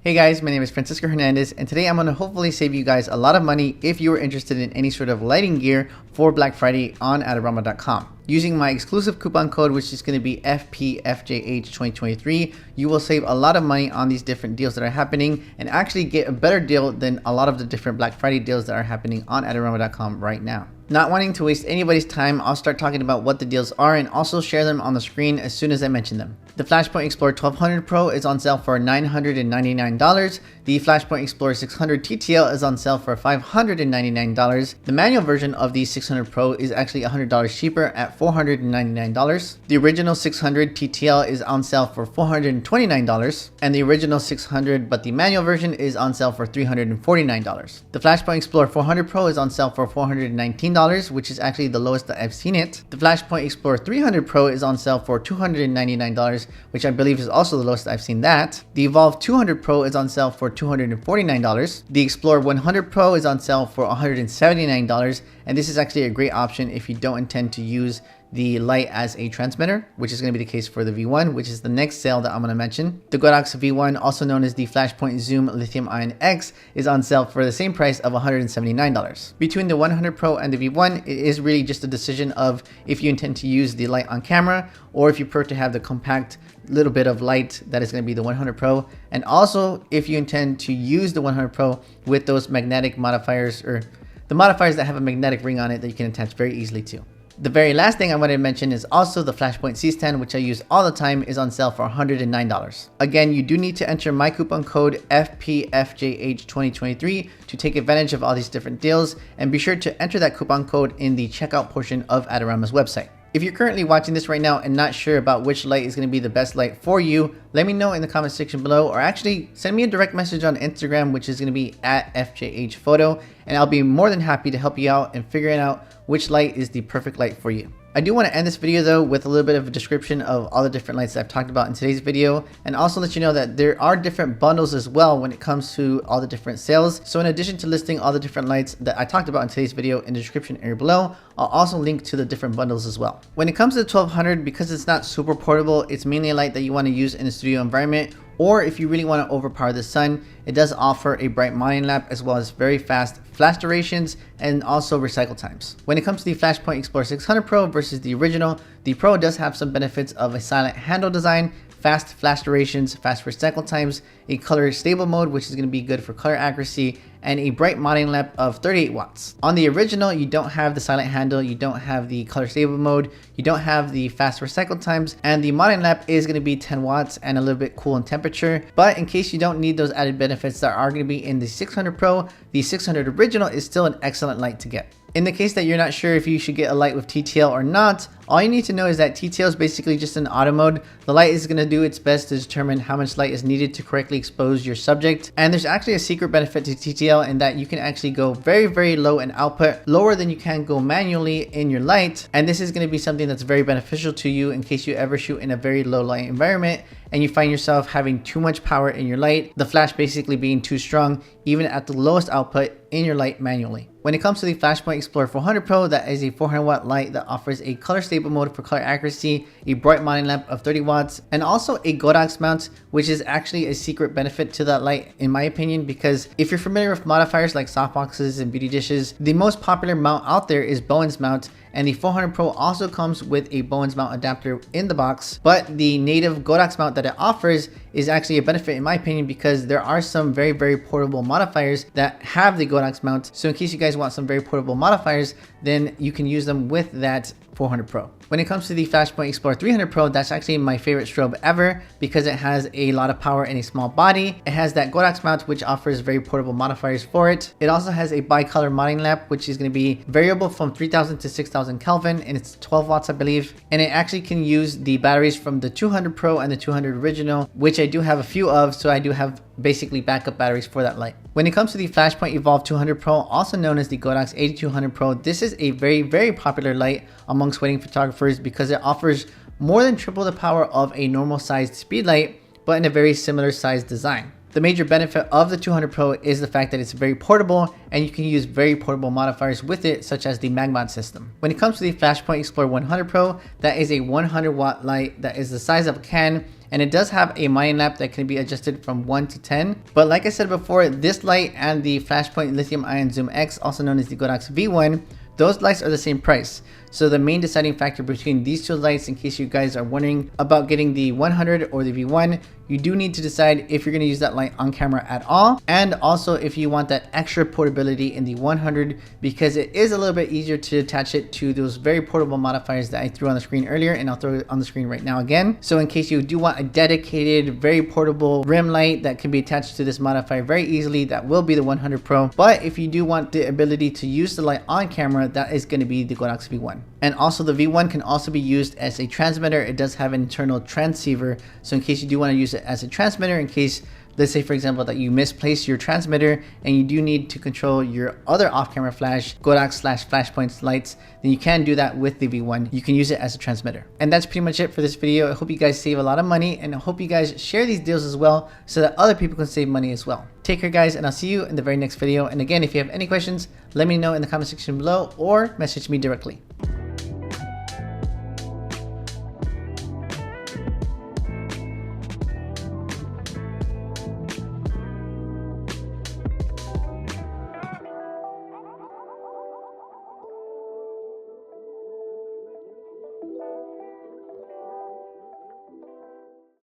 Hey guys, my name is Francisco Hernandez, and today I'm going to hopefully save you guys a lot of money if you are interested in any sort of lighting gear for Black Friday on Adorama.com. Using my exclusive coupon code, which is going to be FPFJH2023, you will save a lot of money on these different deals that are happening and actually get a better deal than a lot of the different Black Friday deals that are happening on Adorama.com right now. Not wanting to waste anybody's time, I'll start talking about what the deals are and also share them on the screen as soon as I mention them. The Flashpoint Explorer 1200 Pro is on sale for $999. The Flashpoint Explorer 600 TTL is on sale for $599. The manual version of the 600 Pro is actually $100 cheaper at $499. The original 600 TTL is on sale for $429, and the original 600 but the manual version is on sale for $349. The Flashpoint Explorer 400 Pro is on sale for $419, which is actually the lowest that I've seen it. The Flashpoint Explorer 300 Pro is on sale for $299, which I believe is also the lowest I've seen that. The Evolve 200 Pro is on sale for $249. The Explorer 100 Pro is on sale for $179, and this is actually a great option if you don't intend to use the light as a transmitter, which is going to be the case for the V1, which is the next sale that I'm going to mention. The Godox V1, also known as the Flashpoint Zoom Lithium Ion X, is on sale for the same price of $179. Between the 100 Pro and the V1, it is really just a decision of if you intend to use the light on camera or if you prefer to have the compact little bit of light that is going to be the 100 Pro, and also if you intend to use the 100 Pro with those magnetic modifiers or the modifiers that have a magnetic ring on it that you can attach very easily to. The very last thing I wanted to mention is also the Flashpoint C-Stand, which I use all the time, is on sale for $109. Again, you do need to enter my coupon code FPFJH2023 to take advantage of all these different deals, and be sure to enter that coupon code in the checkout portion of Adorama's website. If you're currently watching this right now and not sure about which light is going to be the best light for you, let me know in the comment section below, or actually send me a direct message on Instagram, which is going to be at FJHphoto, and I'll be more than happy to help you out in figuring out which light is the perfect light for you. I do want to end this video though with a little bit of a description of all the different lights that I've talked about in today's video, and also let you know that there are different bundles as well when it comes to all the different sales. So in addition to listing all the different lights that I talked about in today's video in the description area below, I'll also link to the different bundles as well. When it comes to the 1200, because it's not super portable, it's mainly a light that you want to use in a studio environment, or if you really want to overpower the sun, it does offer a bright morning lamp as well as very fast flash durations and also recycle times. When it comes to the Flashpoint Explorer 600 Pro versus the original, the Pro does have some benefits of a silent handle design, fast flash durations, fast recycle times, a color stable mode, which is going to be good for color accuracy, and a bright mounting lamp of 38 watts. On the original, you don't have the silent handle, you don't have the color stable mode, you don't have the fast recycle times, and the mounting lamp is going to be 10 watts and a little bit cool in temperature. But in case you don't need those added benefits that are going to be in the 600 Pro, the 600 original is still an excellent light to get. In the case that you're not sure if you should get a light with TTL or not, all you need to know is that TTL is basically just an auto mode. The light is going to do its best to determine how much light is needed to correctly expose your subject. And there's actually a secret benefit to TTL in that you can actually go very, very low in output, lower than you can go manually in your light. And this is going to be something that's very beneficial to you in case you ever shoot in a very low light environment and you find yourself having too much power in your light, the flash basically being too strong, even at the lowest output in your light manually. When it comes to the Flashpoint Explorer 400 Pro, that is a 400 watt light that offers a color stable mode for color accuracy, a bright mounting lamp of 30 watts, and also a Godox mount, which is actually a secret benefit to that light in my opinion, because if you're familiar with modifiers like softboxes and beauty dishes, the most popular mount out there is Bowen's mount, and the 400 Pro also comes with a Bowen's mount adapter in the box, but the native Godox mount that it offers is actually a benefit in my opinion, because there are some very, very portable modifiers that have the Godox mount. So in case you guys want some very portable modifiers, then you can use them with that 400 Pro. When it comes to the Flashpoint Explorer 300 Pro, that's actually my favorite strobe ever because it has a lot of power in a small body. It has that Godox mount, which offers very portable modifiers for it. It also has a bicolor mounting lamp, which is going to be variable from 3000 to 6000 Kelvin, and it's 12 watts, I believe. And it actually can use the batteries from the 200 Pro and the 200 original, which I do have a few of, so I do have basically backup batteries for that light. When it comes to the Flashpoint Evolve 200 Pro, also known as the Godox 8200 Pro, this is a very, very popular light amongst wedding photographers because it offers more than triple the power of a normal sized speed light, but in a very similar sized design. The major benefit of the 200 Pro is the fact that it's very portable and you can use very portable modifiers with it, such as the MagMod system. When it comes to the Flashpoint Explorer 100 Pro, that is a 100 watt light that is the size of a can, and it does have a mining lamp that can be adjusted from 1 to 10. But like I said before, this light and the Flashpoint Lithium Ion Zoom X, also known as the Godox V1, those lights are the same price. So the main deciding factor between these two lights, in case you guys are wondering about getting the 100 or the V1, you do need to decide if you're going to use that light on camera at all, and also if you want that extra portability in the 100, because it is a little bit easier to attach it to those very portable modifiers that I threw on the screen earlier, and I'll throw it on the screen right now again. So in case you do want a dedicated, very portable rim light that can be attached to this modifier very easily, that will be the 100 Pro. But if you do want the ability to use the light on camera, that is going to be the Godox V1. And also the V1 can also be used as a transmitter. It does have an internal transceiver, so in case you do want to use it as a transmitter, in case, let's say for example, that you misplace your transmitter and you do need to control your other off-camera flash, Godox/Flashpoint lights, then you can do that with the V1. You can use it as a transmitter. And that's pretty much it for this video. I hope you guys save a lot of money, and I hope you guys share these deals as well so that other people can save money as well. Take care guys, and I'll see you in the very next video. And again, if you have any questions, let me know in the comment section below or message me directly.